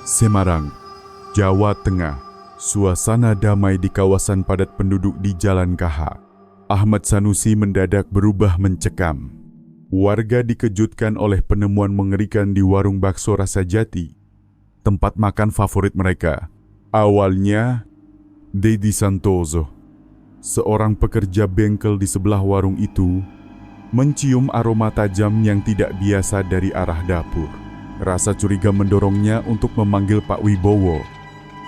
Semarang, Jawa Tengah. Suasana damai di kawasan padat penduduk di Jalan KH. Ahmad Sanusi mendadak berubah mencekam. Warga dikejutkan oleh penemuan mengerikan di warung bakso Rasa Jati, tempat makan favorit mereka. Awalnya, Dedi Santoso, seorang pekerja bengkel di sebelah warung itu, mencium aroma tajam yang tidak biasa dari arah dapur. Rasa curiga mendorongnya untuk memanggil Pak Wibowo,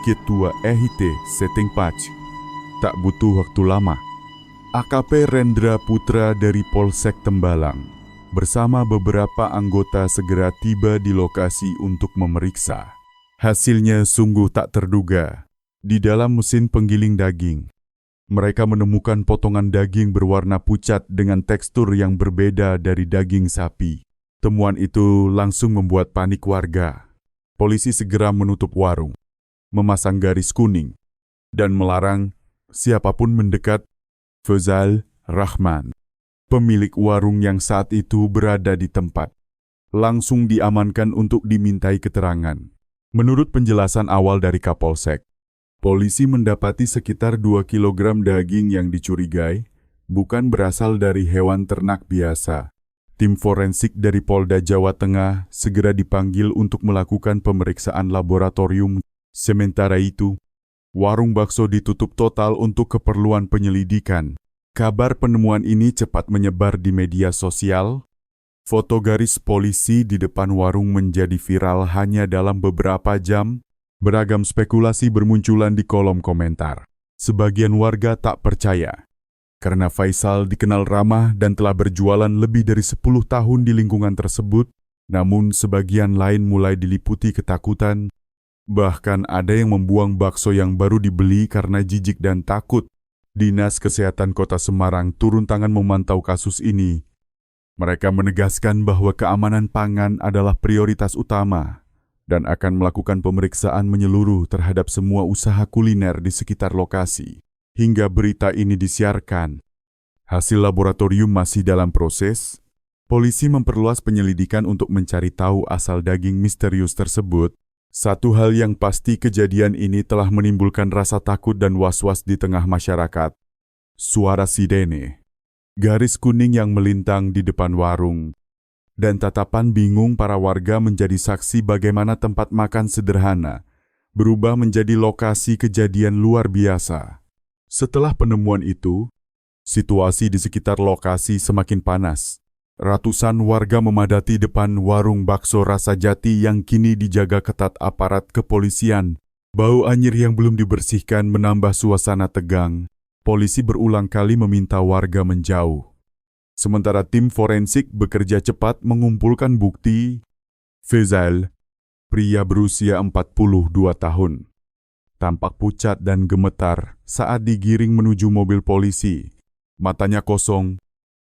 Ketua EHT Setingpach. Tak butuh waktu lama, AKP Rendra Putra dari Polsek Tembalang bersama beberapa anggota segera tiba di lokasi untuk memeriksa. Hasilnya sungguh tak terduga. Di dalam mesin penggiling daging, mereka menemukan potongan daging berwarna pucat dengan tekstur yang berbeda dari daging sapi. Temuan itu langsung membuat panik warga. Polisi segera menutup warung, memasang garis kuning, dan melarang siapapun mendekat. Faisal Rahman, pemilik warung yang saat itu berada di tempat, langsung diamankan untuk dimintai keterangan. Menurut penjelasan awal dari Kapolsek, polisi mendapati sekitar 2 kg daging yang dicurigai bukan berasal dari hewan ternak biasa. Tim forensik dari Polda Jawa Tengah segera dipanggil untuk melakukan pemeriksaan laboratorium. Sementara itu, warung bakso ditutup total untuk keperluan penyelidikan. Kabar penemuan ini cepat menyebar di media sosial. Foto garis polisi di depan warung menjadi viral hanya dalam beberapa jam. Beragam spekulasi bermunculan di kolom komentar. Sebagian warga tak percaya, karena Faisal dikenal ramah dan telah berjualan lebih dari 10 tahun di lingkungan tersebut. Namun sebagian lain mulai diliputi ketakutan. Bahkan ada yang membuang bakso yang baru dibeli karena jijik dan takut. Dinas Kesehatan Kota Semarang turun tangan memantau kasus ini. Mereka menegaskan bahwa keamanan pangan adalah prioritas utama dan akan melakukan pemeriksaan menyeluruh terhadap semua usaha kuliner di sekitar lokasi. Hingga berita ini disiarkan, hasil laboratorium masih dalam proses. Polisi memperluas penyelidikan untuk mencari tahu asal daging misterius tersebut. Satu hal yang pasti, kejadian ini telah menimbulkan rasa takut dan was-was di tengah masyarakat. Suara sirene, garis kuning yang melintang di depan warung, dan tatapan bingung para warga menjadi saksi bagaimana tempat makan sederhana berubah menjadi lokasi kejadian luar biasa. Setelah penemuan itu, situasi di sekitar lokasi semakin panas. Ratusan warga memadati depan warung bakso Rasa Jati yang kini dijaga ketat aparat kepolisian. Bau anyir yang belum dibersihkan menambah suasana tegang. Polisi berulang kali meminta warga menjauh. Sementara tim forensik bekerja cepat mengumpulkan bukti. Faisal, pria berusia 42 tahun, tampak pucat dan gemetar saat digiring menuju mobil polisi. Matanya kosong,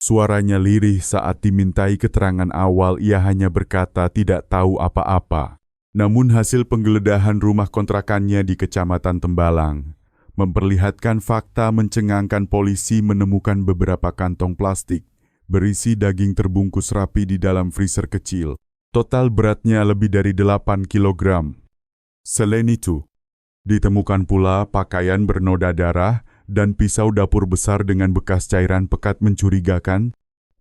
suaranya lirih saat dimintai keterangan awal. Ia hanya berkata tidak tahu apa-apa. Namun hasil penggeledahan rumah kontrakannya di Kecamatan Tembalang memperlihatkan fakta mencengangkan. Polisi menemukan beberapa kantong plastik berisi daging terbungkus rapi di dalam freezer kecil. Total beratnya lebih dari 8 kg. Selain itu, ditemukan pula pakaian bernoda darah dan pisau dapur besar dengan bekas cairan pekat mencurigakan.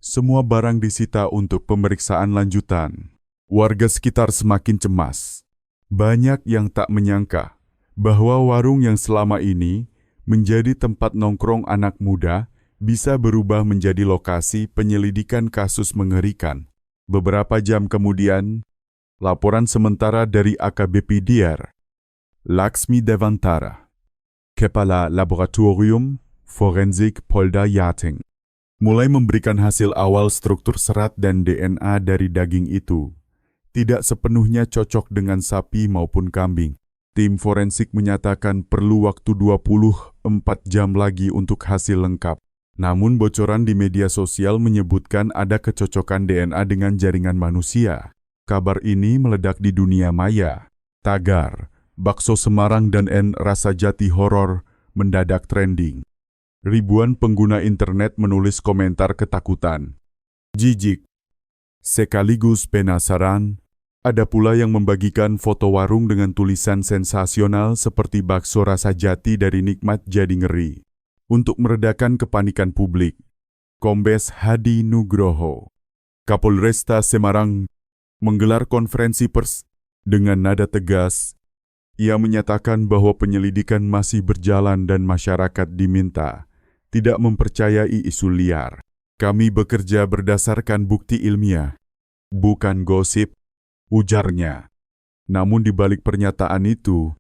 Semua barang disita untuk pemeriksaan lanjutan. Warga sekitar semakin cemas. Banyak yang tak menyangka bahwa warung yang selama ini menjadi tempat nongkrong anak muda bisa berubah menjadi lokasi penyelidikan kasus mengerikan. Beberapa jam kemudian, laporan sementara dari AKBP Diyar, Laksmi Devantara, Kepala Laboratorium Forensik Polda Jateng, mulai memberikan hasil awal struktur serat dan DNA dari daging itu. Tidak sepenuhnya cocok dengan sapi maupun kambing. Tim forensik menyatakan perlu waktu 24 jam lagi untuk hasil lengkap. Namun bocoran di media sosial menyebutkan ada kecocokan DNA dengan jaringan manusia. Kabar ini meledak di dunia maya. Tagar, bakso Semarang dan Rasa Jati horor mendadak trending. Ribuan pengguna internet menulis komentar ketakutan, jijik, sekaligus penasaran. Ada pula yang membagikan foto warung dengan tulisan sensasional seperti bakso rasa jati dari nikmat jadi ngeri. Untuk meredakan kepanikan publik, Kombes Hadi Nugroho, Kapolresta Semarang, menggelar konferensi pers dengan nada tegas. Ia menyatakan bahwa penyelidikan masih berjalan dan masyarakat diminta tidak mempercayai isu liar. Kami bekerja berdasarkan bukti ilmiah, bukan gosip, ujarnya. Namun di balik pernyataan itu,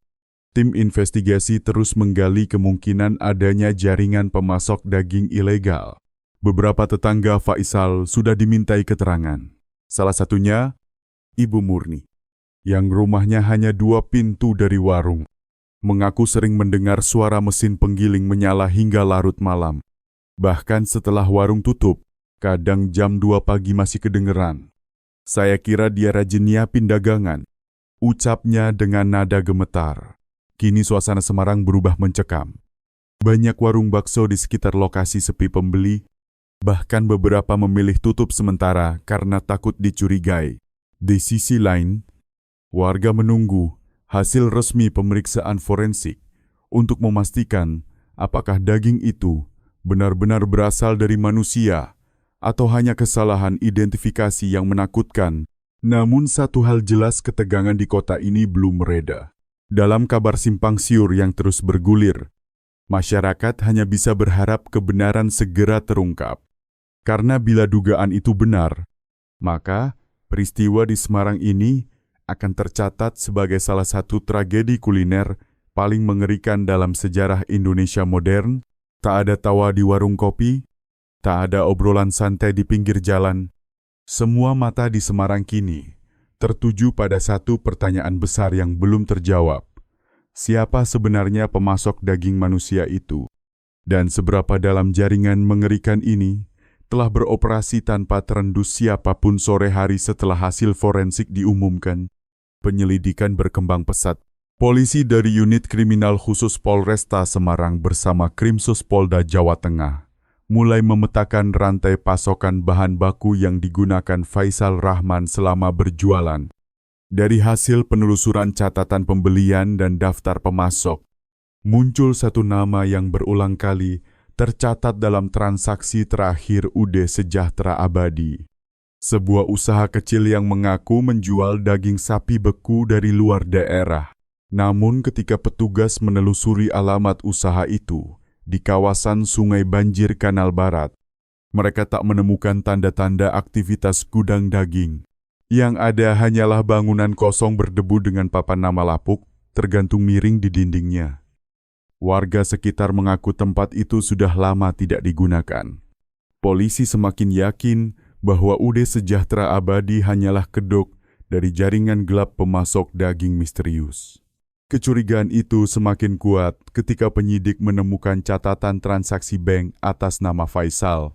tim investigasi terus menggali kemungkinan adanya jaringan pemasok daging ilegal. Beberapa tetangga Faisal sudah dimintai keterangan. Salah satunya, Ibu Murni, yang rumahnya hanya 2 pintu dari warung, mengaku sering mendengar suara mesin penggiling menyala hingga larut malam. Bahkan setelah warung tutup, kadang jam 2 pagi masih kedengeran. Saya kira dia rajin nyiapin dagangan, ucapnya dengan nada gemetar. Kini suasana Semarang berubah mencekam. Banyak warung bakso di sekitar lokasi sepi pembeli, bahkan beberapa memilih tutup sementara karena takut dicurigai. Di sisi lain, warga menunggu hasil resmi pemeriksaan forensik untuk memastikan apakah daging itu benar-benar berasal dari manusia atau hanya kesalahan identifikasi yang menakutkan. Namun satu hal jelas, ketegangan di kota ini belum mereda. Dalam kabar simpang siur yang terus bergulir, masyarakat hanya bisa berharap kebenaran segera terungkap. Karena bila dugaan itu benar, maka peristiwa di Semarang ini akan tercatat sebagai salah satu tragedi kuliner paling mengerikan dalam sejarah Indonesia modern. Tak ada tawa di warung kopi, tak ada obrolan santai di pinggir jalan. Semua mata di Semarang kini tertuju pada satu pertanyaan besar yang belum terjawab. Siapa sebenarnya pemasok daging manusia itu? Dan seberapa dalam jaringan mengerikan ini telah beroperasi tanpa terendus siapapun sore hari setelah hasil forensik diumumkan? Penyelidikan berkembang pesat. Polisi dari Unit Kriminal Khusus Polresta Semarang bersama Krimsus Polda Jawa Tengah mulai memetakan rantai pasokan bahan baku yang digunakan Faisal Rahman selama berjualan. Dari hasil penelusuran catatan pembelian dan daftar pemasok, muncul satu nama yang berulang kali tercatat dalam transaksi terakhir UD Sejahtera Abadi. Sebuah usaha kecil yang mengaku menjual daging sapi beku dari luar daerah. Namun ketika petugas menelusuri alamat usaha itu di kawasan Sungai Banjir Kanal Barat, mereka tak menemukan tanda-tanda aktivitas gudang daging. Yang ada hanyalah bangunan kosong berdebu dengan papan nama lapuk tergantung miring di dindingnya. Warga sekitar mengaku tempat itu sudah lama tidak digunakan. Polisi semakin yakin bahwa UD Sejahtera Abadi hanyalah kedok dari jaringan gelap pemasok daging misterius. Kecurigaan itu semakin kuat ketika penyidik menemukan catatan transaksi bank atas nama Faisal,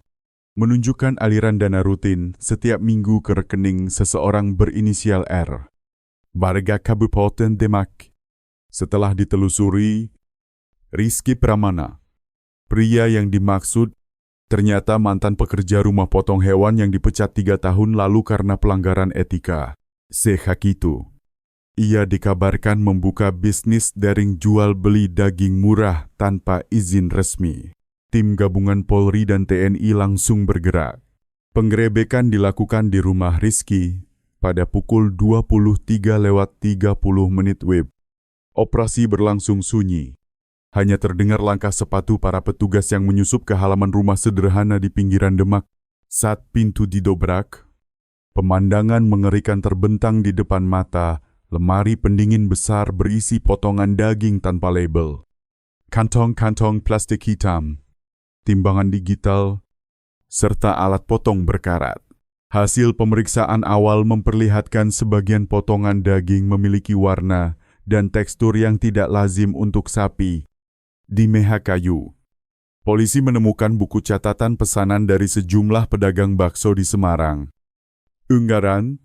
menunjukkan aliran dana rutin setiap minggu ke rekening seseorang berinisial R, warga Kabupaten Demak. Setelah ditelusuri, Rizky Pramana, pria yang dimaksud, ternyata mantan pekerja rumah potong hewan yang dipecat 3 tahun lalu karena pelanggaran etika. Sejak itu, ia dikabarkan membuka bisnis daring jual beli daging murah tanpa izin resmi. Tim gabungan Polri dan TNI langsung bergerak. Penggerebekan dilakukan di rumah Rizky pada pukul 23:30 WIB. Operasi berlangsung sunyi. Hanya terdengar langkah sepatu para petugas yang menyusup ke halaman rumah sederhana di pinggiran Demak. Saat pintu didobrak, pemandangan mengerikan terbentang di depan mata. Lemari pendingin besar berisi potongan daging tanpa label, kantong-kantong plastik hitam, timbangan digital, serta alat potong berkarat. Hasil pemeriksaan awal memperlihatkan sebagian potongan daging memiliki warna dan tekstur yang tidak lazim untuk sapi. Di meja kayu, polisi menemukan buku catatan pesanan dari sejumlah pedagang bakso di Semarang. Unggaran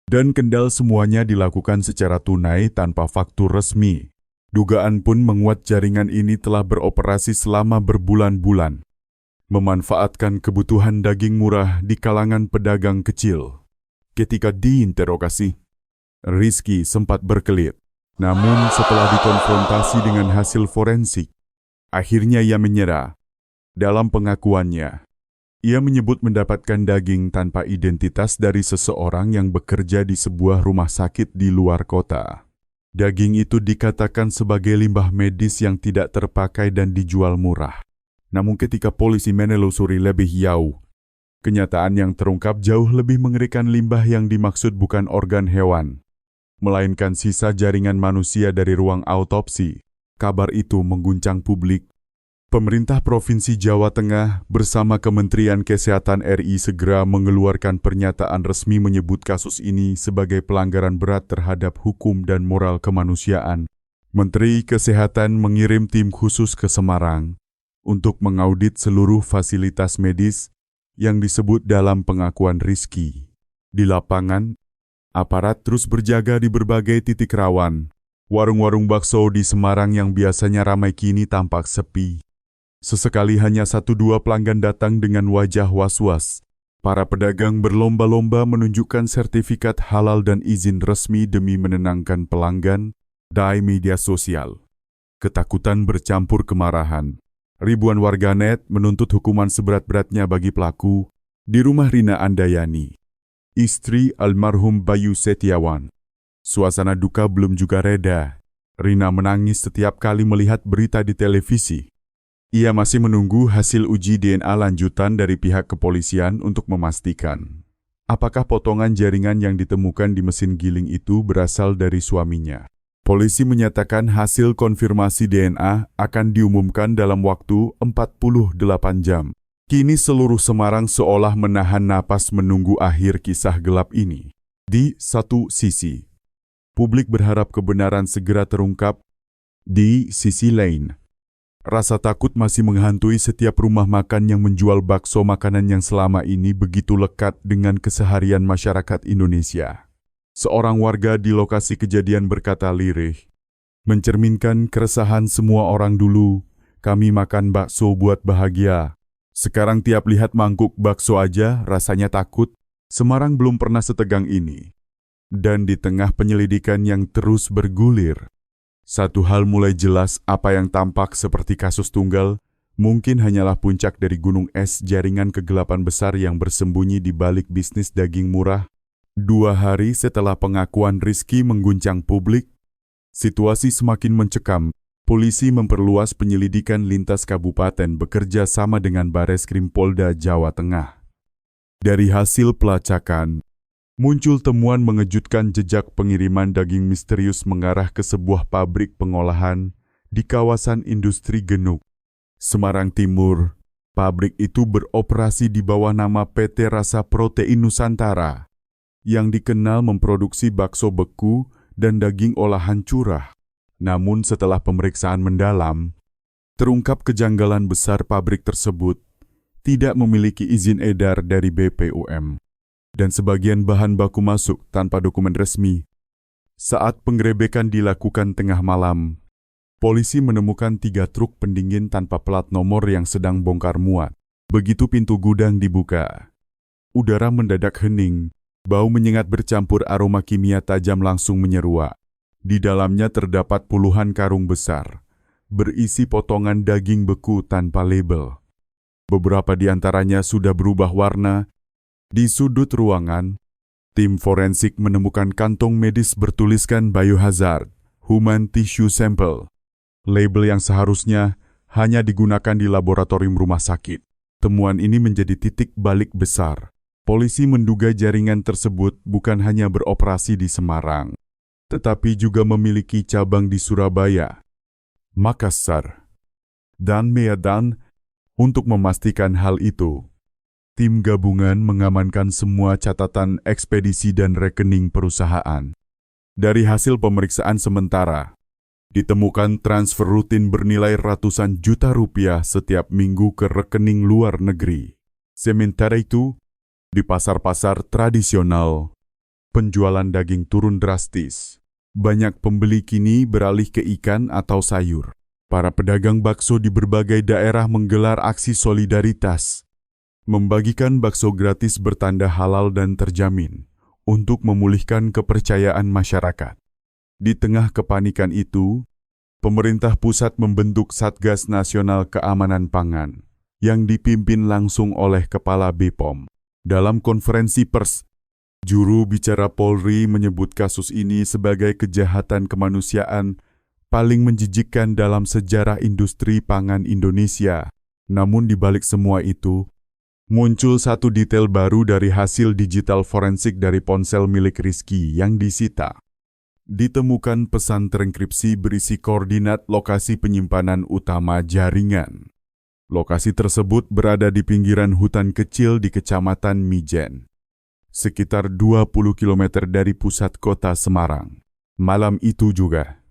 dan kendal semuanya dilakukan secara tunai tanpa faktur resmi. Dugaan pun menguat jaringan ini telah beroperasi selama berbulan-bulan, memanfaatkan kebutuhan daging murah di kalangan pedagang kecil. Ketika diinterogasi, Rizky sempat berkelit. Namun setelah dikonfrontasi dengan hasil forensik, akhirnya ia menyerah. Dalam pengakuannya, ia menyebut mendapatkan daging tanpa identitas dari seseorang yang bekerja di sebuah rumah sakit di luar kota. Daging itu dikatakan sebagai limbah medis yang tidak terpakai dan dijual murah. Namun ketika polisi menelusuri lebih jauh, kenyataan yang terungkap jauh lebih mengerikan. Limbah yang dimaksud bukan organ hewan, melainkan sisa jaringan manusia dari ruang autopsi. Kabar itu mengguncang publik. Pemerintah Provinsi Jawa Tengah bersama Kementerian Kesehatan RI segera mengeluarkan pernyataan resmi menyebut kasus ini sebagai pelanggaran berat terhadap hukum dan moral kemanusiaan. Menteri Kesehatan mengirim tim khusus ke Semarang untuk mengaudit seluruh fasilitas medis yang disebut dalam pengakuan Rizky. Di lapangan, aparat terus berjaga di berbagai titik rawan. Warung-warung bakso di Semarang yang biasanya ramai kini tampak sepi. Sesekali hanya 1-2 pelanggan datang dengan wajah was-was. Para pedagang berlomba-lomba menunjukkan sertifikat halal dan izin resmi demi menenangkan pelanggan di media sosial. Ketakutan bercampur kemarahan. Ribuan warganet menuntut hukuman seberat-beratnya bagi pelaku. Di rumah Rina Andayani, istri almarhum Bayu Setiawan, suasana duka belum juga reda. Rina menangis setiap kali melihat berita di televisi. Ia masih menunggu hasil uji DNA lanjutan dari pihak kepolisian untuk memastikan apakah potongan jaringan yang ditemukan di mesin giling itu berasal dari suaminya. Polisi menyatakan hasil konfirmasi DNA akan diumumkan dalam waktu 48 jam. Kini seluruh Semarang seolah menahan napas menunggu akhir kisah gelap ini. Di satu sisi, publik berharap kebenaran segera terungkap. Di sisi lain, rasa takut masih menghantui setiap rumah makan yang menjual bakso, makanan yang selama ini begitu lekat dengan keseharian masyarakat Indonesia. Seorang warga di lokasi kejadian berkata lirih, mencerminkan keresahan semua orang dulu. Kami makan bakso buat bahagia. Sekarang tiap lihat mangkuk bakso aja rasanya takut. Semarang belum pernah setegang ini. Dan di tengah penyelidikan yang terus bergulir, satu hal mulai jelas, apa yang tampak seperti kasus tunggal mungkin hanyalah puncak dari gunung es jaringan kegelapan besar yang bersembunyi di balik bisnis daging murah. 2 hari setelah pengakuan Rizky mengguncang publik, situasi semakin mencekam. Polisi memperluas penyelidikan lintas kabupaten bekerja sama dengan Bareskrim Polda Jawa Tengah. Dari hasil pelacakan, muncul temuan mengejutkan, jejak pengiriman daging misterius mengarah ke sebuah pabrik pengolahan di kawasan industri Genuk, Semarang Timur. Pabrik itu beroperasi di bawah nama PT Rasa Protein Nusantara, yang dikenal memproduksi bakso beku dan daging olahan curah. Namun setelah pemeriksaan mendalam, terungkap kejanggalan besar. Pabrik tersebut tidak memiliki izin edar dari BPOM, dan sebagian bahan baku masuk tanpa dokumen resmi. Saat penggerebekan dilakukan tengah malam, polisi menemukan 3 truk pendingin tanpa plat nomor yang sedang bongkar muat. Begitu pintu gudang dibuka, udara mendadak hening. Bau menyengat bercampur aroma kimia tajam langsung menyeruak. Di dalamnya terdapat puluhan karung besar, berisi potongan daging beku tanpa label. Beberapa di antaranya sudah berubah warna. Di sudut ruangan, tim forensik menemukan kantong medis bertuliskan biohazard, human tissue sample. Label yang seharusnya hanya digunakan di laboratorium rumah sakit. Temuan ini menjadi titik balik besar. Polisi menduga jaringan tersebut bukan hanya beroperasi di Semarang, tetapi juga memiliki cabang di Surabaya, Makassar, dan Medan. Untuk memastikan hal itu, tim gabungan mengamankan semua catatan ekspedisi dan rekening perusahaan. Dari hasil pemeriksaan sementara, ditemukan transfer rutin bernilai ratusan juta rupiah setiap minggu ke rekening luar negeri. Sementara itu, di pasar-pasar tradisional, penjualan daging turun drastis. Banyak pembeli kini beralih ke ikan atau sayur. Para pedagang bakso di berbagai daerah menggelar aksi solidaritas, membagikan bakso gratis bertanda halal dan terjamin untuk memulihkan kepercayaan masyarakat. Di tengah kepanikan itu, pemerintah pusat membentuk Satgas Nasional Keamanan Pangan yang dipimpin langsung oleh Kepala BPOM. Dalam konferensi pers, juru bicara Polri menyebut kasus ini sebagai kejahatan kemanusiaan paling menjijikkan dalam sejarah industri pangan Indonesia. Namun di balik semua itu, muncul satu detail baru dari hasil digital forensik dari ponsel milik Rizky yang disita. Ditemukan pesan terenkripsi berisi koordinat lokasi penyimpanan utama jaringan. Lokasi tersebut berada di pinggiran hutan kecil di Kecamatan Mijen, sekitar 20 km dari pusat kota Semarang. Malam itu juga,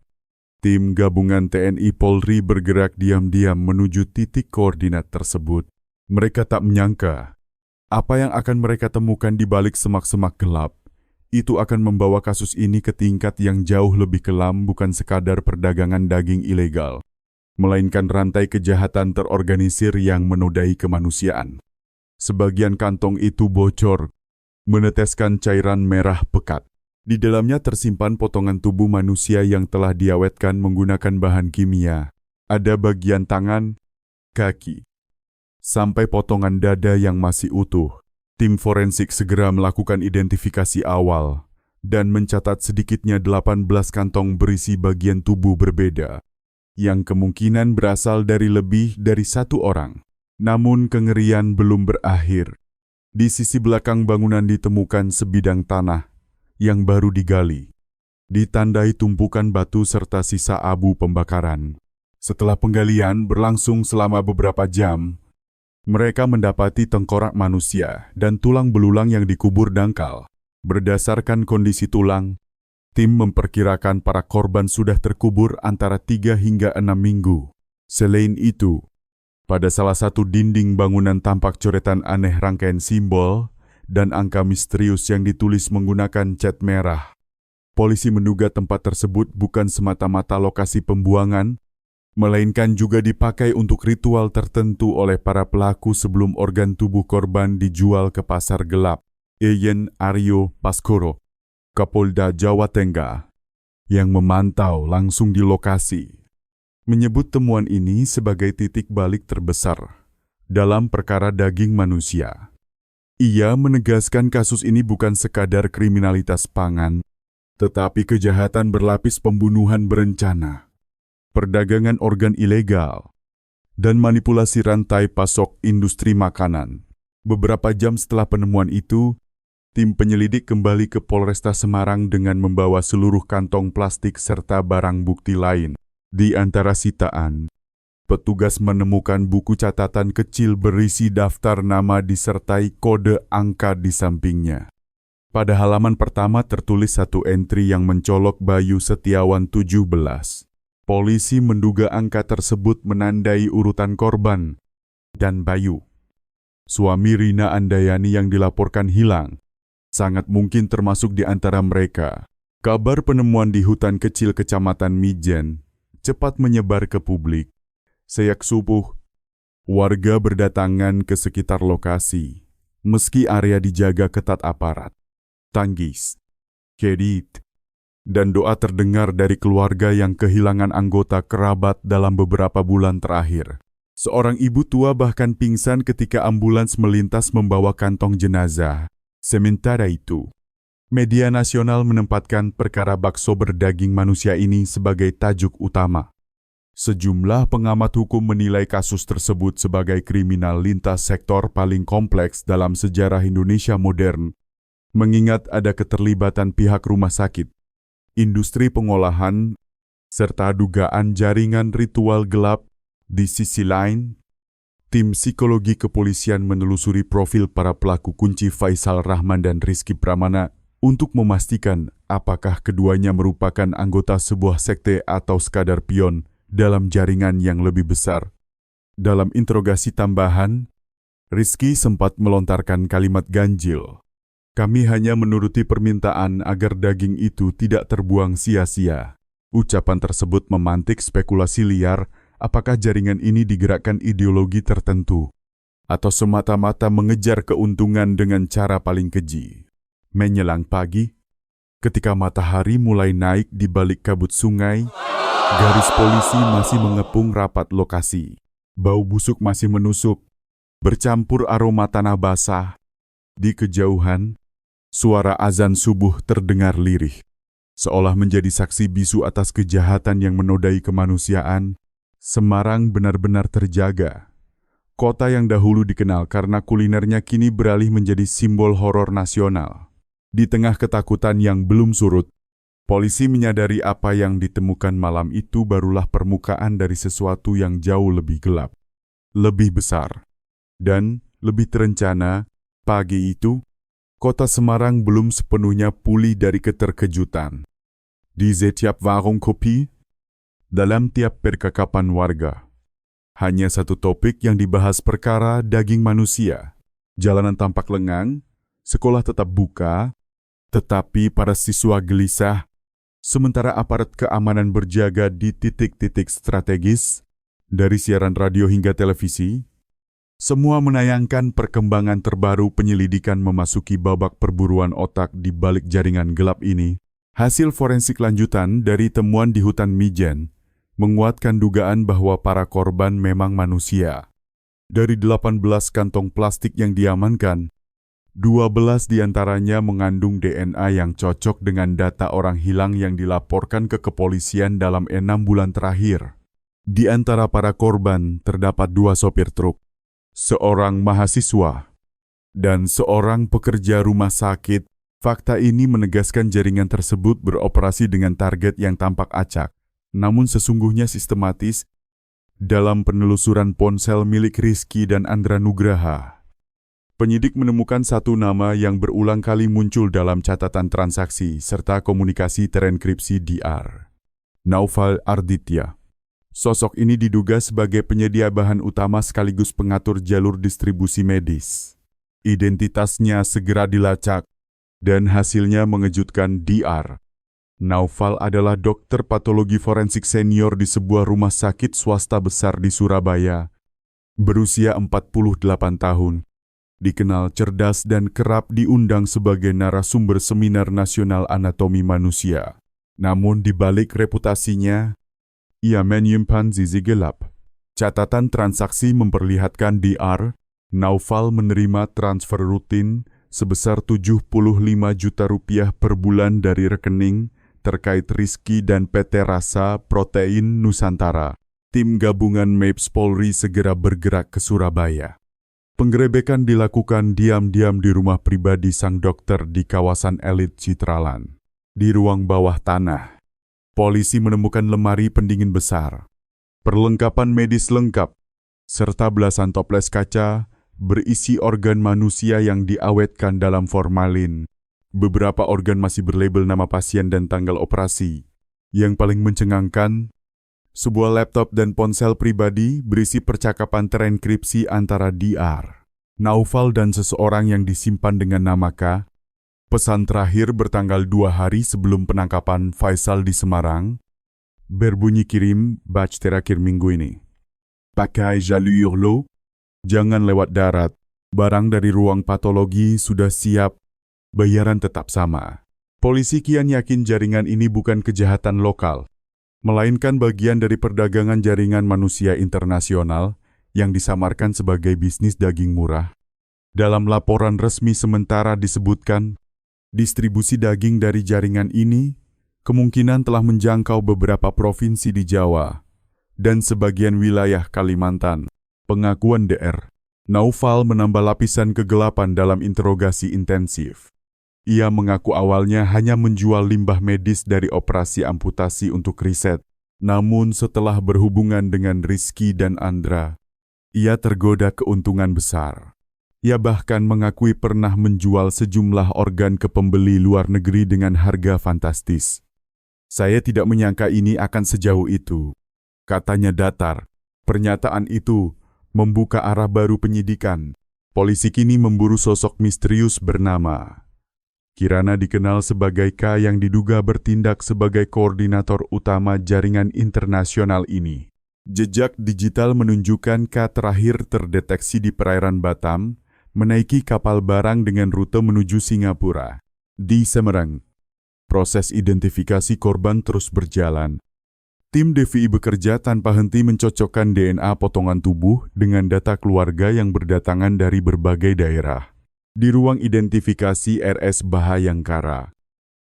tim gabungan TNI Polri bergerak diam-diam menuju titik koordinat tersebut. Mereka tak menyangka apa yang akan mereka temukan di balik semak-semak gelap. Itu akan membawa kasus ini ke tingkat yang jauh lebih kelam, bukan sekadar perdagangan daging ilegal, melainkan rantai kejahatan terorganisir yang menodai kemanusiaan. Sebagian kantong itu bocor, meneteskan cairan merah pekat. Di dalamnya tersimpan potongan tubuh manusia yang telah diawetkan menggunakan bahan kimia. Ada bagian tangan, kaki, sampai potongan dada yang masih utuh. Tim forensik segera melakukan identifikasi awal dan mencatat sedikitnya 18 kantong berisi bagian tubuh berbeda, yang kemungkinan berasal dari lebih dari satu orang. Namun kengerian belum berakhir. Di sisi belakang bangunan ditemukan sebidang tanah yang baru digali, ditandai tumpukan batu serta sisa abu pembakaran. Setelah penggalian berlangsung selama beberapa jam, mereka mendapati tengkorak manusia dan tulang belulang yang dikubur dangkal. Berdasarkan kondisi tulang, tim memperkirakan para korban sudah terkubur antara 3 hingga 6 minggu. Selain itu, pada salah satu dinding bangunan tampak coretan aneh rangkaian simbol dan angka misterius yang ditulis menggunakan cat merah. Polisi menduga tempat tersebut bukan semata-mata lokasi pembuangan, melainkan juga dipakai untuk ritual tertentu oleh para pelaku sebelum organ tubuh korban dijual ke pasar gelap. Eyen Aryo Paskoro, Kapolda Jawa Tengah, yang memantau langsung di lokasi, menyebut temuan ini sebagai titik balik terbesar dalam perkara daging manusia. Ia menegaskan kasus ini bukan sekadar kriminalitas pangan, tetapi kejahatan berlapis, pembunuhan berencana, perdagangan organ ilegal, dan manipulasi rantai pasok industri makanan. Beberapa jam setelah penemuan itu, tim penyelidik kembali ke Polresta Semarang dengan membawa seluruh kantong plastik serta barang bukti lain. Di antara sitaan, petugas menemukan buku catatan kecil berisi daftar nama disertai kode angka di sampingnya. Pada halaman pertama tertulis satu entry yang mencolok Bayu Setiawan 17. Polisi menduga angka tersebut menandai urutan korban dan Bayu, suami Rina Andayani yang dilaporkan hilang, sangat mungkin termasuk di antara mereka. Kabar penemuan di hutan kecil Kecamatan Mijen cepat menyebar ke publik. Sejak subuh, warga berdatangan ke sekitar lokasi, meski area dijaga ketat aparat. Tangis, kedit, dan doa terdengar dari keluarga yang kehilangan anggota kerabat dalam beberapa bulan terakhir. Seorang ibu tua bahkan pingsan ketika ambulans melintas membawa kantong jenazah. Sementara itu, media nasional menempatkan perkara bakso berdaging manusia ini sebagai tajuk utama. Sejumlah pengamat hukum menilai kasus tersebut sebagai kriminal lintas sektor paling kompleks dalam sejarah Indonesia modern, mengingat ada keterlibatan pihak rumah sakit, industri pengolahan, serta dugaan jaringan ritual gelap. Di sisi lain, tim psikologi kepolisian menelusuri profil para pelaku kunci Faisal Rahman dan Rizky Pramana untuk memastikan apakah keduanya merupakan anggota sebuah sekte atau sekadar pion dalam jaringan yang lebih besar. Dalam interogasi tambahan, Rizky sempat melontarkan kalimat ganjil. "Kami hanya menuruti permintaan agar daging itu tidak terbuang sia-sia." Ucapan tersebut memantik spekulasi liar, apakah jaringan ini digerakkan ideologi tertentu atau semata-mata mengejar keuntungan dengan cara paling keji. Menjelang pagi, ketika matahari mulai naik di balik kabut sungai, garis polisi masih mengepung rapat lokasi. Bau busuk masih menusuk, bercampur aroma tanah basah. Di kejauhan, suara azan subuh terdengar lirih. Seolah menjadi saksi bisu atas kejahatan yang menodai kemanusiaan, Semarang benar-benar terjaga. Kota yang dahulu dikenal karena kulinernya kini beralih menjadi simbol horor nasional. Di tengah ketakutan yang belum surut, polisi menyadari apa yang ditemukan malam itu barulah permukaan dari sesuatu yang jauh lebih gelap, lebih besar, dan lebih terencana. Pagi itu, kota Semarang belum sepenuhnya pulih dari keterkejutan. Di setiap warung kopi, dalam tiap percakapan warga, hanya satu topik yang dibahas, perkara daging manusia. Jalanan tampak lengang, sekolah tetap buka, tetapi para siswa gelisah, sementara aparat keamanan berjaga di titik-titik strategis, dari siaran radio hingga televisi. Semua menayangkan perkembangan terbaru penyelidikan memasuki babak perburuan otak di balik jaringan gelap ini. Hasil forensik lanjutan dari temuan di hutan Mijen menguatkan dugaan bahwa para korban memang manusia. Dari 18 kantong plastik yang diamankan, 12 diantaranya mengandung DNA yang cocok dengan data orang hilang yang dilaporkan ke kepolisian dalam 6 bulan terakhir. Di antara para korban terdapat 2 sopir truk, seorang mahasiswa, dan seorang pekerja rumah sakit. Fakta ini menegaskan jaringan tersebut beroperasi dengan target yang tampak acak, namun sesungguhnya sistematis. Dalam penelusuran ponsel milik Rizky dan Andra Nugraha, penyidik menemukan satu nama yang berulang kali muncul dalam catatan transaksi serta komunikasi terenkripsi DR. Naufal Arditya. Sosok ini diduga sebagai penyedia bahan utama sekaligus pengatur jalur distribusi medis. Identitasnya segera dilacak, dan hasilnya mengejutkan. DR. Naufal adalah dokter patologi forensik senior di sebuah rumah sakit swasta besar di Surabaya. Berusia 48 tahun. Dikenal cerdas dan kerap diundang sebagai narasumber seminar nasional anatomi manusia. Namun di balik reputasinya, ia menyimpan sisi gelap. Catatan transaksi memperlihatkan DR. Naufal menerima transfer rutin sebesar 75 juta rupiah per bulan dari rekening terkait Rizky dan PT Rasa Protein Nusantara. Tim gabungan Mabes Polri segera bergerak ke Surabaya. Penggerebekan dilakukan diam-diam di rumah pribadi sang dokter di kawasan elit Citraland. Di ruang bawah tanah, polisi menemukan lemari pendingin besar, perlengkapan medis lengkap, serta belasan toples kaca berisi organ manusia yang diawetkan dalam formalin. Beberapa organ masih berlabel nama pasien dan tanggal operasi. Yang paling mencengangkan, sebuah laptop dan ponsel pribadi berisi percakapan terenkripsi antara DR. Naufal dan seseorang yang disimpan dengan nama K. Pesan terakhir bertanggal 2 hari sebelum penangkapan Faisal di Semarang, berbunyi kirim batch terakhir minggu ini. Pakai jalur lo, jangan lewat darat, barang dari ruang patologi sudah siap, bayaran tetap sama. Polisi kian yakin jaringan ini bukan kejahatan lokal, melainkan bagian dari perdagangan jaringan manusia internasional yang disamarkan sebagai bisnis daging murah. Dalam laporan resmi sementara disebutkan, distribusi daging dari jaringan ini kemungkinan telah menjangkau beberapa provinsi di Jawa dan sebagian wilayah Kalimantan. Pengakuan DR. Naufal menambah lapisan kegelapan dalam interogasi intensif. Ia mengaku awalnya hanya menjual limbah medis dari operasi amputasi untuk riset. Namun setelah berhubungan dengan Rizky dan Andra, ia tergoda keuntungan besar. Ia bahkan mengakui pernah menjual sejumlah organ ke pembeli luar negeri dengan harga fantastis. Saya tidak menyangka ini akan sejauh itu, katanya datar. Pernyataan itu membuka arah baru penyidikan. Polisi kini memburu sosok misterius bernama Kirana, dikenal sebagai K, yang diduga bertindak sebagai koordinator utama jaringan internasional ini. Jejak digital menunjukkan K terakhir terdeteksi di perairan Batam, menaiki kapal barang dengan rute menuju Singapura. Di Semarang, proses identifikasi korban terus berjalan. Tim DVI bekerja tanpa henti mencocokkan DNA potongan tubuh dengan data keluarga yang berdatangan dari berbagai daerah. Di ruang identifikasi RS Bahayangkara,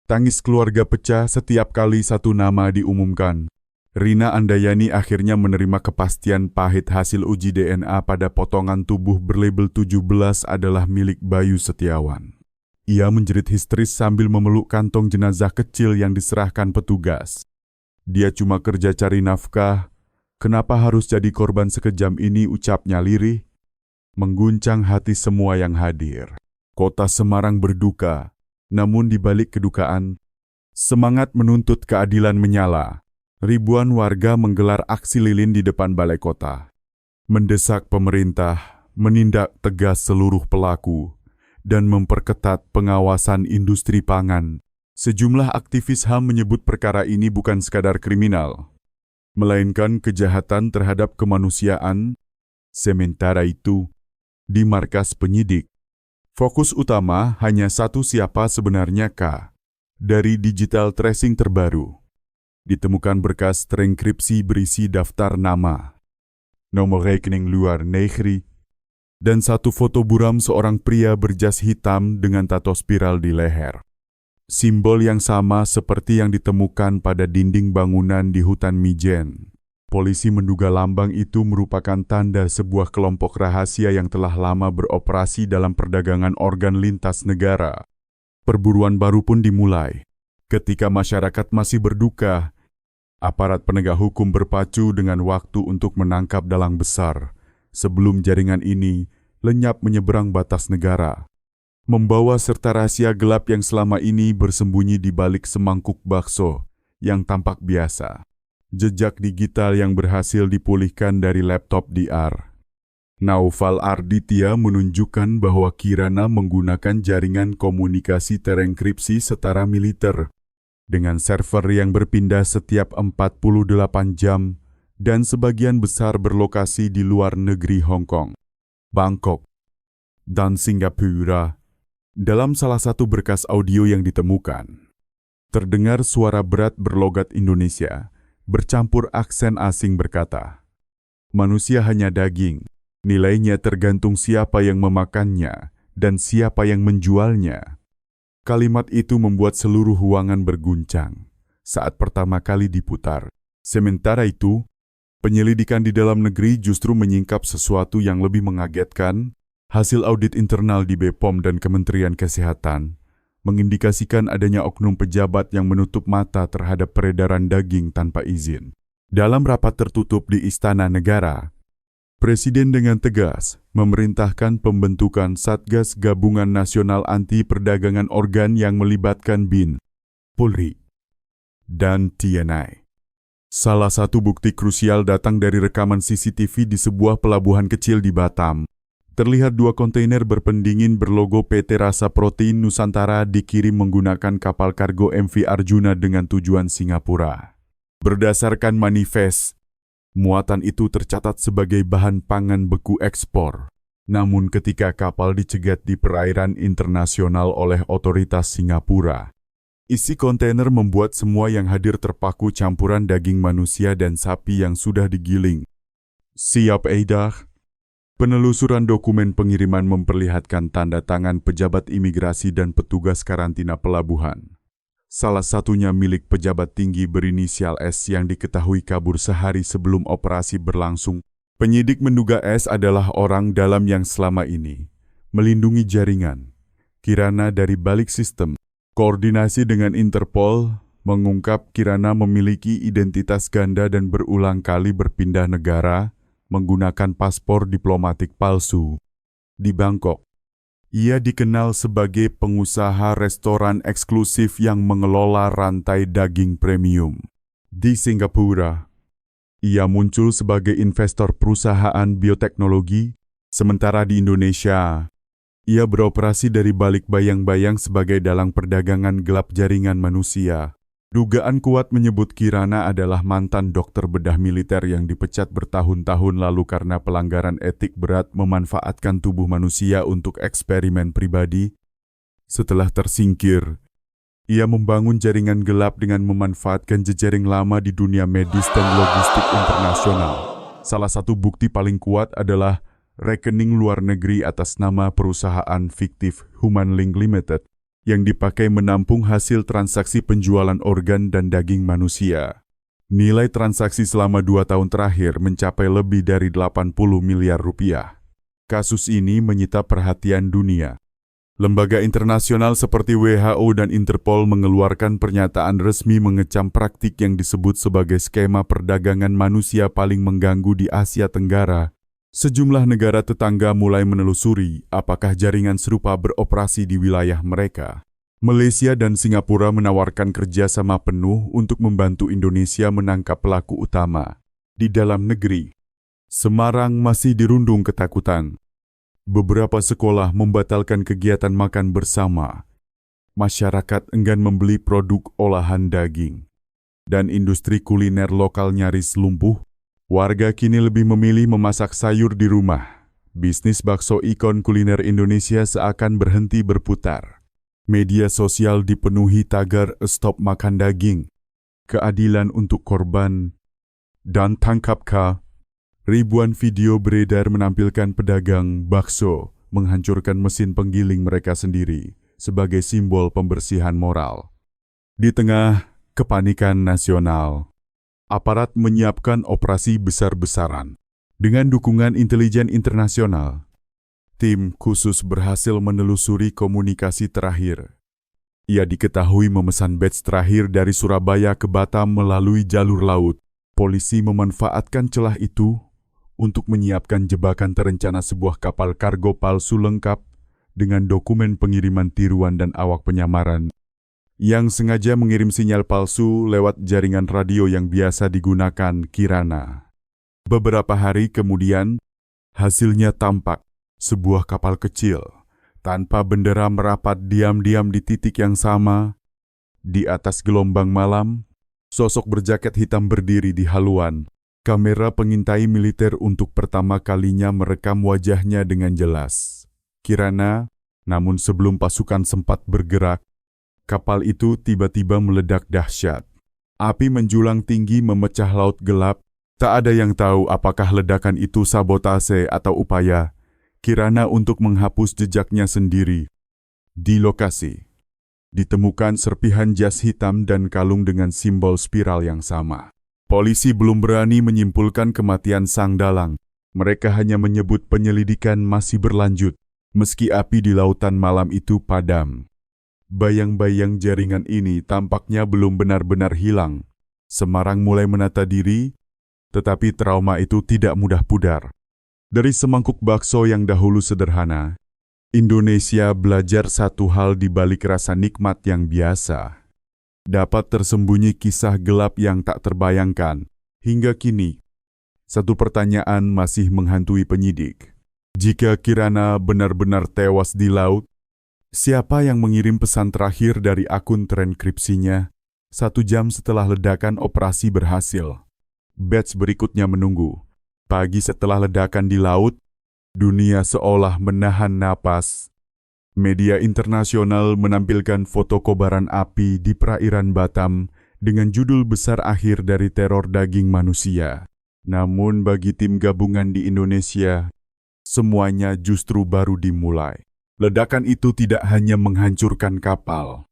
tangis keluarga pecah setiap kali satu nama diumumkan. Rina Andayani akhirnya menerima kepastian pahit hasil uji DNA pada potongan tubuh berlabel 17 adalah milik Bayu Setiawan. Ia menjerit histeris sambil memeluk kantong jenazah kecil yang diserahkan petugas. Dia cuma kerja cari nafkah, kenapa harus jadi korban sekejam ini, ucapnya lirih, mengguncang hati semua yang hadir. Kota Semarang berduka, namun di balik kedukaan, semangat menuntut keadilan menyala. Ribuan warga menggelar aksi lilin di depan balai kota, mendesak pemerintah menindak tegas seluruh pelaku dan memperketat pengawasan industri pangan. Sejumlah aktivis HAM menyebut perkara ini bukan sekadar kriminal, melainkan kejahatan terhadap kemanusiaan. Sementara itu, di markas penyidik, fokus utama hanya satu, siapa sebenarnya K. Dari digital tracing terbaru, ditemukan berkas terenkripsi berisi daftar nama, nomor rekening luar negeri, dan satu foto buram seorang pria berjas hitam dengan tato spiral di leher. Simbol yang sama seperti yang ditemukan pada dinding bangunan di hutan Mijen. Polisi menduga lambang itu merupakan tanda sebuah kelompok rahasia yang telah lama beroperasi dalam perdagangan organ lintas negara. Perburuan baru pun dimulai. Ketika masyarakat masih berduka, aparat penegak hukum berpacu dengan waktu untuk menangkap dalang besar sebelum jaringan ini lenyap menyeberang batas negara, membawa serta rahasia gelap yang selama ini bersembunyi di balik semangkuk bakso yang tampak biasa. Jejak digital yang berhasil dipulihkan dari laptop DR. Naufal Arditya menunjukkan bahwa Kirana menggunakan jaringan komunikasi terenkripsi setara militer dengan server yang berpindah setiap 48 jam dan sebagian besar berlokasi di luar negeri Hong Kong, Bangkok, dan Singapura. Dalam salah satu berkas audio yang ditemukan, terdengar suara berat berlogat Indonesia, bercampur aksen asing berkata, "Manusia hanya daging, nilainya tergantung siapa yang memakannya dan siapa yang menjualnya." Kalimat itu membuat seluruh ruangan berguncang saat pertama kali diputar. Sementara itu, penyelidikan di dalam negeri justru menyingkap sesuatu yang lebih mengagetkan. Hasil audit internal di BPOM dan Kementerian Kesehatan mengindikasikan adanya oknum pejabat yang menutup mata terhadap peredaran daging tanpa izin. Dalam rapat tertutup di Istana Negara, Presiden dengan tegas memerintahkan pembentukan Satgas Gabungan Nasional Anti Perdagangan Organ yang melibatkan BIN, Polri, dan TNI. Salah satu bukti krusial datang dari rekaman CCTV di sebuah pelabuhan kecil di Batam. Terlihat dua kontainer berpendingin berlogo PT Rasa Protein Nusantara dikirim menggunakan kapal kargo MV Arjuna dengan tujuan Singapura. Berdasarkan manifest, muatan itu tercatat sebagai bahan pangan beku ekspor. Namun ketika kapal dicegat di perairan internasional oleh otoritas Singapura, isi kontainer membuat semua yang hadir terpaku campuran daging manusia dan sapi yang sudah digiling. Siap edar. Penelusuran dokumen pengiriman memperlihatkan tanda tangan pejabat imigrasi dan petugas karantina pelabuhan. Salah satunya milik pejabat tinggi berinisial S yang diketahui kabur sehari sebelum operasi berlangsung. Penyidik menduga S adalah orang dalam yang selama ini melindungi jaringan Kirana dari balik sistem. Koordinasi dengan Interpol mengungkap Kirana memiliki identitas ganda dan berulang kali berpindah negara menggunakan paspor diplomatik palsu. Di Bangkok, ia dikenal sebagai pengusaha restoran eksklusif yang mengelola rantai daging premium. Di Singapura, ia muncul sebagai investor perusahaan bioteknologi, sementara di Indonesia, ia beroperasi dari balik bayang-bayang sebagai dalang perdagangan gelap jaringan manusia. Dugaan kuat menyebut Kirana adalah mantan dokter bedah militer yang dipecat bertahun-tahun lalu karena pelanggaran etik berat memanfaatkan tubuh manusia untuk eksperimen pribadi. Setelah tersingkir, ia membangun jaringan gelap dengan memanfaatkan jejaring lama di dunia medis dan logistik internasional. Salah satu bukti paling kuat adalah rekening luar negeri atas nama perusahaan fiktif Humanlink Limited yang dipakai menampung hasil transaksi penjualan organ dan daging manusia. Nilai transaksi selama 2 tahun terakhir mencapai lebih dari 80 miliar rupiah. Kasus ini menyita perhatian dunia. Lembaga internasional seperti WHO dan Interpol mengeluarkan pernyataan resmi mengecam praktik yang disebut sebagai skema perdagangan manusia paling mengganggu di Asia Tenggara. Sejumlah negara tetangga mulai menelusuri apakah jaringan serupa beroperasi di wilayah mereka. Malaysia dan Singapura menawarkan kerjasama penuh untuk membantu Indonesia menangkap pelaku utama. Di dalam negeri, Semarang masih dirundung ketakutan. Beberapa sekolah membatalkan kegiatan makan bersama. Masyarakat enggan membeli produk olahan daging. Dan industri kuliner lokal nyaris lumpuh. Warga kini lebih memilih memasak sayur di rumah. Bisnis bakso ikon kuliner Indonesia seakan berhenti berputar. Media sosial dipenuhi tagar "Stop makan daging", "Keadilan untuk korban", dan "Tangkap K". Ribuan video beredar menampilkan pedagang bakso menghancurkan mesin penggiling mereka sendiri sebagai simbol pembersihan moral. Di tengah kepanikan nasional, aparat menyiapkan operasi besar-besaran. Dengan dukungan intelijen internasional, tim khusus berhasil menelusuri komunikasi terakhir. Ia diketahui memesan batch terakhir dari Surabaya ke Batam melalui jalur laut. Polisi memanfaatkan celah itu untuk menyiapkan jebakan terencana sebuah kapal kargo palsu lengkap dengan dokumen pengiriman tiruan dan awak penyamaran yang sengaja mengirim sinyal palsu lewat jaringan radio yang biasa digunakan Kirana. Beberapa hari kemudian, hasilnya tampak sebuah kapal kecil tanpa bendera merapat diam-diam di titik yang sama. Di atas gelombang malam, sosok berjaket hitam berdiri di haluan. Kamera pengintai militer untuk pertama kalinya merekam wajahnya dengan jelas. Kirana, namun sebelum pasukan sempat bergerak, kapal itu tiba-tiba meledak dahsyat. Api menjulang tinggi memecah laut gelap. Tak ada yang tahu apakah ledakan itu sabotase atau upaya Kirana untuk menghapus jejaknya sendiri. Di lokasi, ditemukan serpihan jas hitam dan kalung dengan simbol spiral yang sama. Polisi belum berani menyimpulkan kematian sang dalang. Mereka hanya menyebut penyelidikan masih berlanjut, meski api di lautan malam itu padam. Bayang-bayang jaringan ini tampaknya belum benar-benar hilang. Semarang mulai menata diri, tetapi trauma itu tidak mudah pudar. Dari semangkuk bakso yang dahulu sederhana, Indonesia belajar satu hal di balik rasa nikmat yang biasa. Dapat tersembunyi kisah gelap yang tak terbayangkan. Hingga kini, satu pertanyaan masih menghantui penyidik. Jika Kirana benar-benar tewas di laut, siapa yang mengirim pesan terakhir dari akun terenkripsinya 1 jam setelah ledakan operasi berhasil? Batch berikutnya menunggu. Pagi setelah ledakan di laut, dunia seolah menahan napas. Media internasional menampilkan foto kobaran api di perairan Batam dengan judul besar akhir dari teror daging manusia. Namun bagi tim gabungan di Indonesia, semuanya justru baru dimulai. Ledakan itu tidak hanya menghancurkan kapal,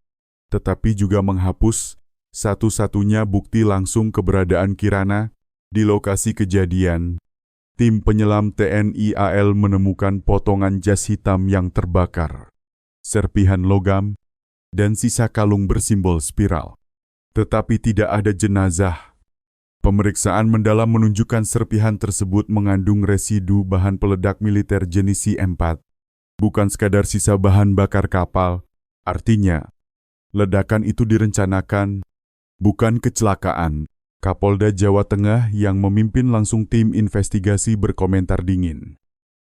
tetapi juga menghapus satu-satunya bukti langsung keberadaan Kirana. Di lokasi kejadian, tim penyelam TNI AL menemukan potongan jas hitam yang terbakar, serpihan logam, dan sisa kalung bersimbol spiral. Tetapi tidak ada jenazah. Pemeriksaan mendalam menunjukkan serpihan tersebut mengandung residu bahan peledak militer jenis C4. Bukan sekadar sisa bahan bakar kapal. Artinya, ledakan itu direncanakan, bukan kecelakaan. Kapolda Jawa Tengah yang memimpin langsung tim investigasi berkomentar dingin.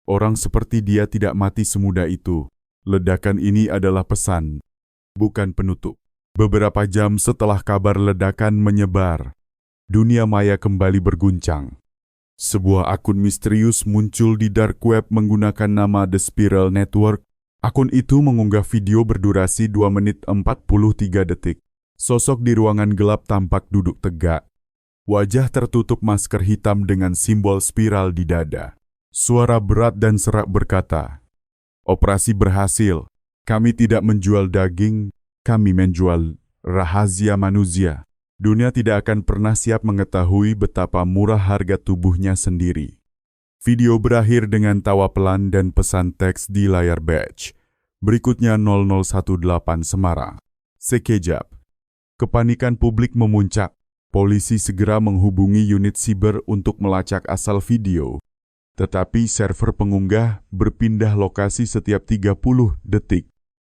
Orang seperti dia tidak mati semudah itu. Ledakan ini adalah pesan, bukan penutup. Beberapa jam setelah kabar ledakan menyebar, dunia maya kembali berguncang. Sebuah akun misterius muncul di dark web menggunakan nama The Spiral Network Akun itu mengunggah video berdurasi 2 menit 43 detik. Sosok di ruangan gelap tampak duduk tegak. Wajah tertutup masker hitam dengan simbol spiral di dada. Suara berat dan serak berkata, "Operasi berhasil. Kami tidak menjual daging, kami menjual rahasia manusia. Dunia tidak akan pernah siap mengetahui betapa murah harga tubuhnya sendiri." Video berakhir dengan tawa pelan dan pesan teks di layar badge. Berikutnya 0018 Semarang. Sekejap. Kepanikan publik memuncak. Polisi segera menghubungi unit siber untuk melacak asal video. Tetapi server pengunggah berpindah lokasi setiap 30 detik.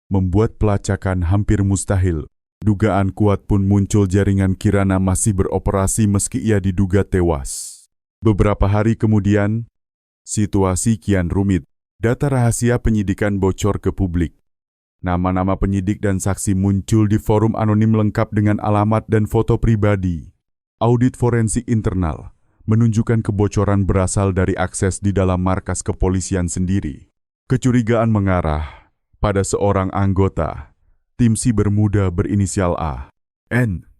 Membuat pelacakan hampir mustahil. Dugaan kuat pun muncul jaringan Kirana masih beroperasi meski ia diduga tewas. Beberapa hari kemudian, situasi kian rumit. Data rahasia penyidikan bocor ke publik. Nama-nama penyidik dan saksi muncul di forum anonim lengkap dengan alamat dan foto pribadi. Audit forensik internal menunjukkan kebocoran berasal dari akses di dalam markas kepolisian sendiri. Kecurigaan mengarah pada seorang anggota tim siber muda berinisial A. N.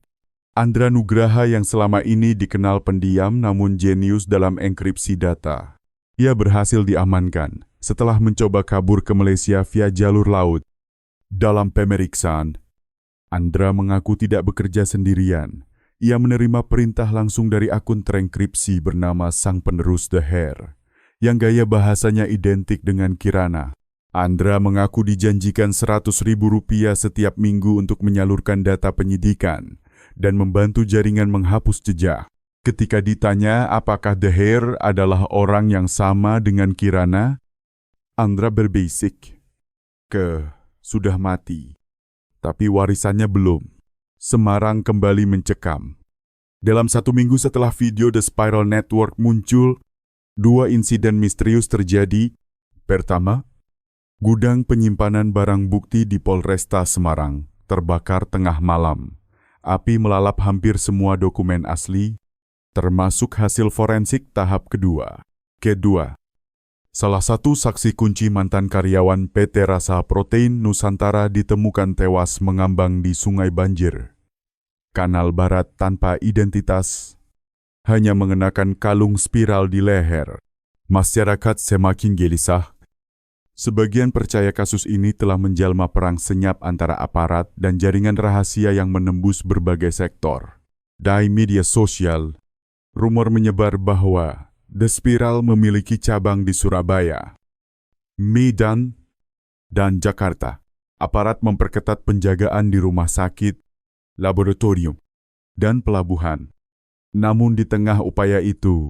Andra Nugraha yang selama ini dikenal pendiam namun jenius dalam enkripsi data. Ia berhasil diamankan setelah mencoba kabur ke Malaysia via jalur laut. Dalam pemeriksaan, Andra mengaku tidak bekerja sendirian. Ia menerima perintah langsung dari akun terenkripsi bernama Sang Penerus The Hair, yang gaya bahasanya identik dengan Kirana. Andra mengaku dijanjikan Rp100.000 setiap minggu untuk menyalurkan data penyidikan dan membantu jaringan menghapus jejak. Ketika ditanya apakah The Hair adalah orang yang sama dengan Kirana, Andra berbisik sudah mati. Tapi warisannya belum. Semarang kembali mencekam. Dalam 1 minggu setelah video The Spiral Network muncul, 2 insiden misterius terjadi. Pertama, gudang penyimpanan barang bukti di Polresta Semarang terbakar tengah malam. Api melalap hampir semua dokumen asli, termasuk hasil forensik tahap kedua. Salah satu saksi kunci mantan karyawan PT Rasa Protein Nusantara ditemukan tewas mengambang di Sungai Banjir, Kanal Barat tanpa identitas, hanya mengenakan kalung spiral di leher. Masyarakat semakin gelisah. Sebagian percaya kasus ini telah menjalma perang senyap antara aparat dan jaringan rahasia yang menembus berbagai sektor. Di media sosial, rumor menyebar bahwa The Spiral memiliki cabang di Surabaya, Medan, dan Jakarta. Aparat memperketat penjagaan di rumah sakit, laboratorium, dan pelabuhan. Namun di tengah upaya itu,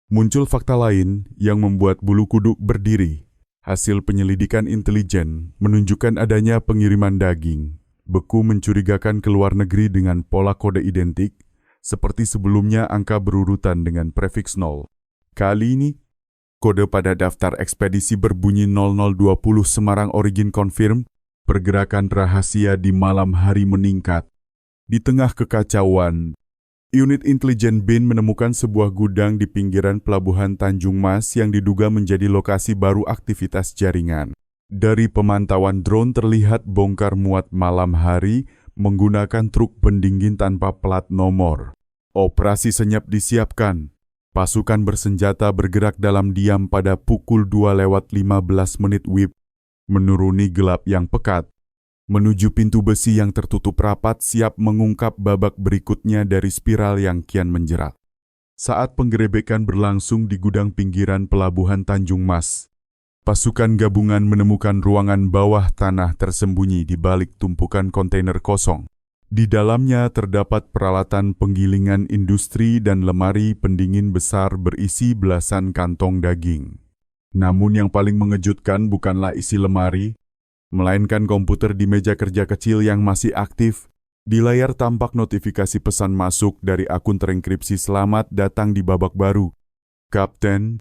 muncul fakta lain yang membuat bulu kuduk berdiri. Hasil penyelidikan intelijen menunjukkan adanya pengiriman daging beku mencurigakan ke luar negeri dengan pola kode identik, seperti sebelumnya angka berurutan dengan prefiks 0. Kali ini, kode pada daftar ekspedisi berbunyi 0020 Semarang Origin Confirm. Pergerakan rahasia di malam hari meningkat. Di tengah kekacauan, unit intelijen BIN menemukan sebuah gudang di pinggiran pelabuhan Tanjung Mas yang diduga menjadi lokasi baru aktivitas jaringan. Dari pemantauan drone terlihat bongkar muat malam hari menggunakan truk pendingin tanpa plat nomor. Operasi senyap disiapkan. Pasukan bersenjata bergerak dalam diam pada pukul 2:15 WIB, menuruni gelap yang pekat, menuju pintu besi yang tertutup rapat siap mengungkap babak berikutnya dari spiral yang kian menjerat. Saat penggerebekan berlangsung di gudang pinggiran pelabuhan Tanjung Mas, pasukan gabungan menemukan ruangan bawah tanah tersembunyi di balik tumpukan kontainer kosong. Di dalamnya terdapat peralatan penggilingan industri dan lemari pendingin besar berisi belasan kantong daging. Namun yang paling mengejutkan bukanlah isi lemari, melainkan komputer di meja kerja kecil yang masih aktif. Di layar tampak notifikasi pesan masuk dari akun terenkripsi "Selamat datang di babak baru. Kapten."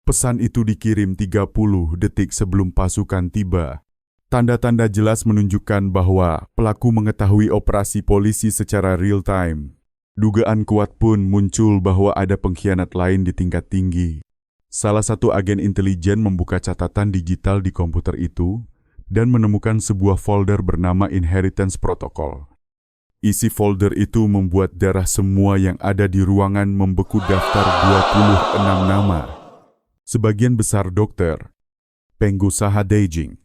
Pesan itu dikirim 30 detik sebelum pasukan tiba. Tanda-tanda jelas menunjukkan bahwa pelaku mengetahui operasi polisi secara real-time. Dugaan kuat pun muncul bahwa ada pengkhianat lain di tingkat tinggi. Salah satu agen intelijen membuka catatan digital di komputer itu. dan menemukan sebuah folder bernama Inheritance Protocol. Isi folder itu membuat darah semua yang ada di ruangan membeku daftar 26 nama. Sebagian besar dokter, pengusaha Beijing,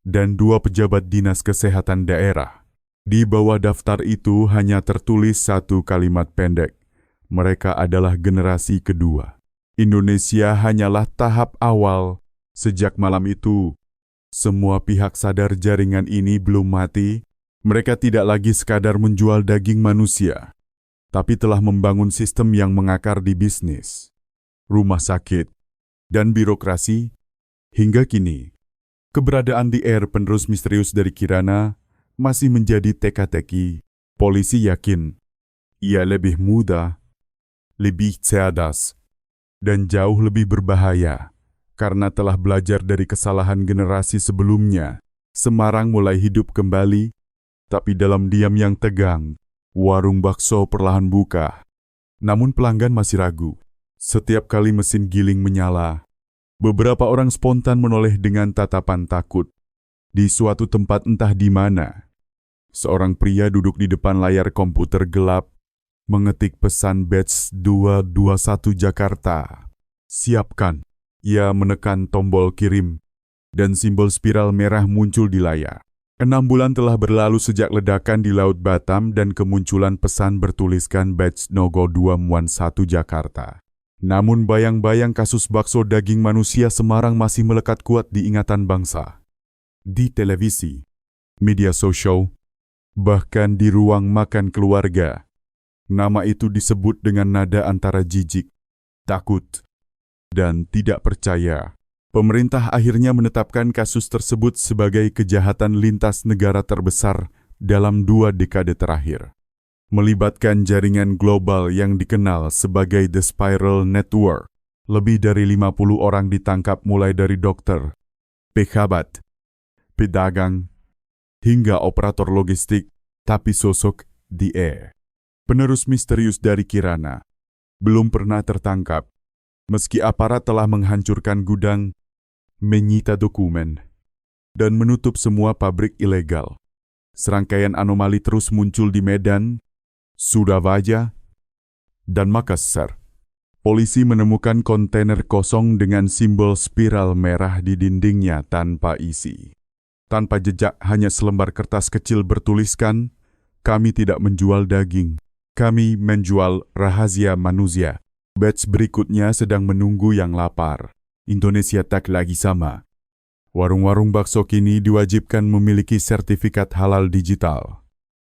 dan 2 pejabat dinas kesehatan daerah. Di bawah daftar itu hanya tertulis satu kalimat pendek. Mereka adalah generasi kedua. Indonesia hanyalah tahap awal. Sejak malam itu, semua pihak sadar jaringan ini belum mati. Mereka tidak lagi sekadar menjual daging manusia, tapi telah membangun sistem yang mengakar di bisnis, rumah sakit, dan birokrasi. Hingga kini, keberadaan DR penerus misterius dari Kirana masih menjadi teka-teki. Polisi yakin ia lebih muda, lebih cerdas, dan jauh lebih berbahaya. Karena telah belajar dari kesalahan generasi sebelumnya, Semarang mulai hidup kembali, tapi dalam diam yang tegang, warung bakso perlahan buka. Namun pelanggan masih ragu. Setiap kali mesin giling menyala, beberapa orang spontan menoleh dengan tatapan takut. Di suatu tempat entah di mana, seorang pria duduk di depan layar komputer gelap, mengetik pesan batch 221 Jakarta. Siapkan. Ia menekan tombol kirim, dan simbol spiral merah muncul di layar. 6 bulan telah berlalu sejak ledakan di Laut Batam dan kemunculan pesan bertuliskan batch Nogo 211 Jakarta. Namun bayang-bayang kasus bakso daging manusia Semarang masih melekat kuat di ingatan bangsa. Di televisi, media sosial, bahkan di ruang makan keluarga, nama itu disebut dengan nada antara jijik, takut, dan tidak percaya. Pemerintah akhirnya menetapkan kasus tersebut sebagai kejahatan lintas negara terbesar dalam 2 dekade terakhir. Melibatkan jaringan global yang dikenal sebagai The Spiral Network. Lebih dari 50 orang ditangkap mulai dari dokter, pejabat, pedagang, hingga operator logistik, tapi sosok DE, penerus misterius dari Kirana, belum pernah tertangkap. Meski aparat telah menghancurkan gudang, menyita dokumen, dan menutup semua pabrik ilegal, serangkaian anomali terus muncul di Medan, Surabaya, dan Makassar. Polisi menemukan kontainer kosong dengan simbol spiral merah di dindingnya tanpa isi. Tanpa jejak, hanya selembar kertas kecil bertuliskan, "Kami tidak menjual daging, kami menjual rahasia manusia." Batch berikutnya sedang menunggu yang lapar. Indonesia tak lagi sama. Warung-warung bakso kini diwajibkan memiliki sertifikat halal digital.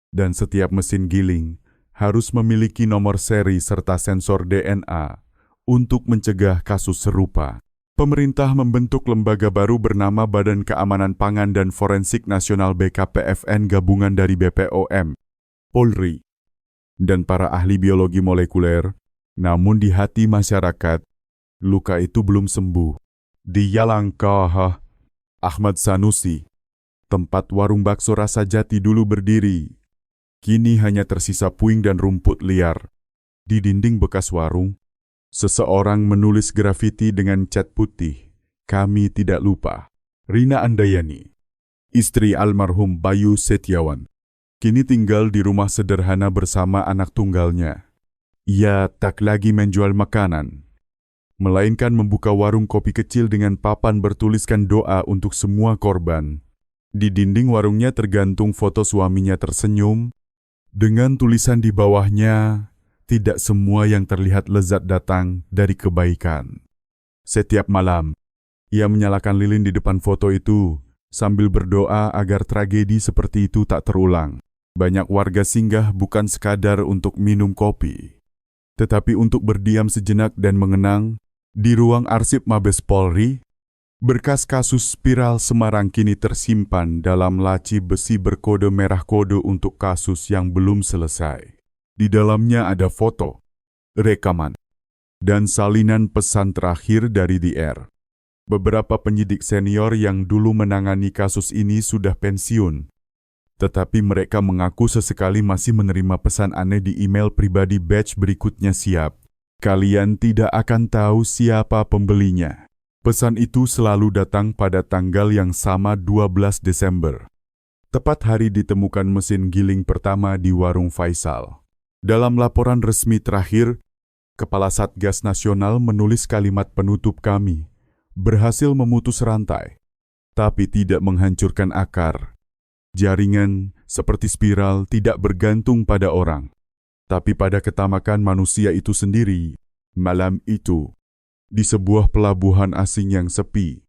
Dan setiap mesin giling harus memiliki nomor seri serta sensor DNA untuk mencegah kasus serupa. Pemerintah membentuk lembaga baru bernama Badan Keamanan Pangan dan Forensik Nasional BKPFN gabungan dari BPOM, Polri, dan para ahli biologi molekuler. Namun di hati masyarakat, luka itu belum sembuh. Di Yalangkah, Ahmad Sanusi, tempat warung bakso Rasa Jati dulu berdiri, kini hanya tersisa puing dan rumput liar. Di dinding bekas warung, seseorang menulis grafiti dengan cat putih, "Kami tidak lupa." Rina Andayani, istri almarhum Bayu Setiawan, kini tinggal di rumah sederhana bersama anak tunggalnya. Ia tak lagi menjual makanan, melainkan membuka warung kopi kecil dengan papan bertuliskan doa untuk semua korban. Di dinding warungnya tergantung foto suaminya tersenyum, dengan tulisan di bawahnya, "Tidak semua yang terlihat lezat datang dari kebaikan." Setiap malam, ia menyalakan lilin di depan foto itu, sambil berdoa agar tragedi seperti itu tak terulang. Banyak warga singgah bukan sekadar untuk minum kopi, tetapi untuk berdiam sejenak dan mengenang. Di ruang arsip Mabes Polri, berkas kasus spiral Semarang kini tersimpan dalam laci besi berkode merah, kode untuk kasus yang belum selesai. Di dalamnya ada foto, rekaman, dan salinan pesan terakhir dari DR. Beberapa penyidik senior yang dulu menangani kasus ini sudah pensiun, tetapi mereka mengaku sesekali masih menerima pesan aneh di email pribadi. Batch berikutnya siap. Kalian tidak akan tahu siapa pembelinya. Pesan itu selalu datang pada tanggal yang sama 12 Desember. Tepat hari ditemukan mesin giling pertama di warung Faisal. Dalam laporan resmi terakhir, Kepala Satgas Nasional menulis kalimat penutup kami, berhasil memutus rantai, tapi tidak menghancurkan akar. Jaringan seperti spiral tidak bergantung pada orang, tapi pada ketamakan manusia itu sendiri. Malam itu, di sebuah pelabuhan asing yang sepi,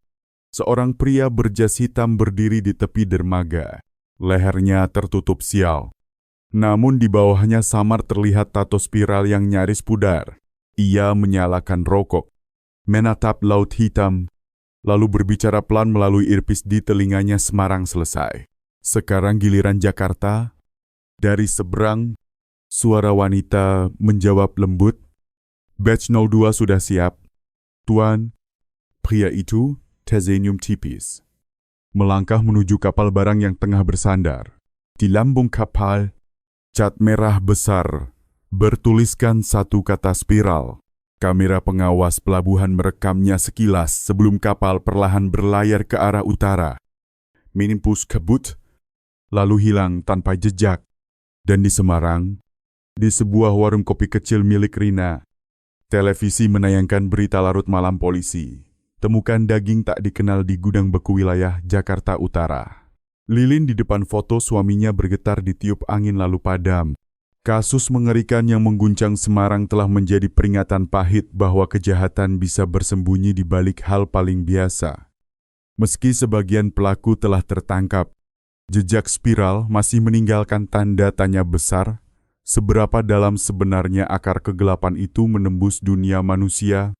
seorang pria berjas hitam berdiri di tepi dermaga. Lehernya tertutup sial. Namun di bawahnya samar terlihat tato spiral yang nyaris pudar. Ia menyalakan rokok, menatap laut hitam, lalu berbicara pelan melalui earpiece di telinganya. Semarang selesai. Sekarang giliran Jakarta. Dari seberang, suara wanita menjawab lembut, "Batch 02 sudah siap. Tuan." Pria itu tersenyum tipis, melangkah menuju kapal barang yang tengah bersandar. Di lambung kapal, cat merah besar bertuliskan satu kata spiral. Kamera pengawas pelabuhan merekamnya sekilas sebelum kapal perlahan berlayar ke arah utara. Menimpus kebut, lalu hilang tanpa jejak. Dan di Semarang, di sebuah warung kopi kecil milik Rina, televisi menayangkan berita larut malam polisi. Temukan daging tak dikenal di gudang beku wilayah Jakarta Utara. Lilin di depan foto suaminya bergetar ditiup angin lalu padam. Kasus mengerikan yang mengguncang Semarang telah menjadi peringatan pahit bahwa kejahatan bisa bersembunyi di balik hal paling biasa. Meski sebagian pelaku telah tertangkap, jejak spiral masih meninggalkan tanda tanya besar. Seberapa dalam sebenarnya akar kegelapan itu menembus dunia manusia?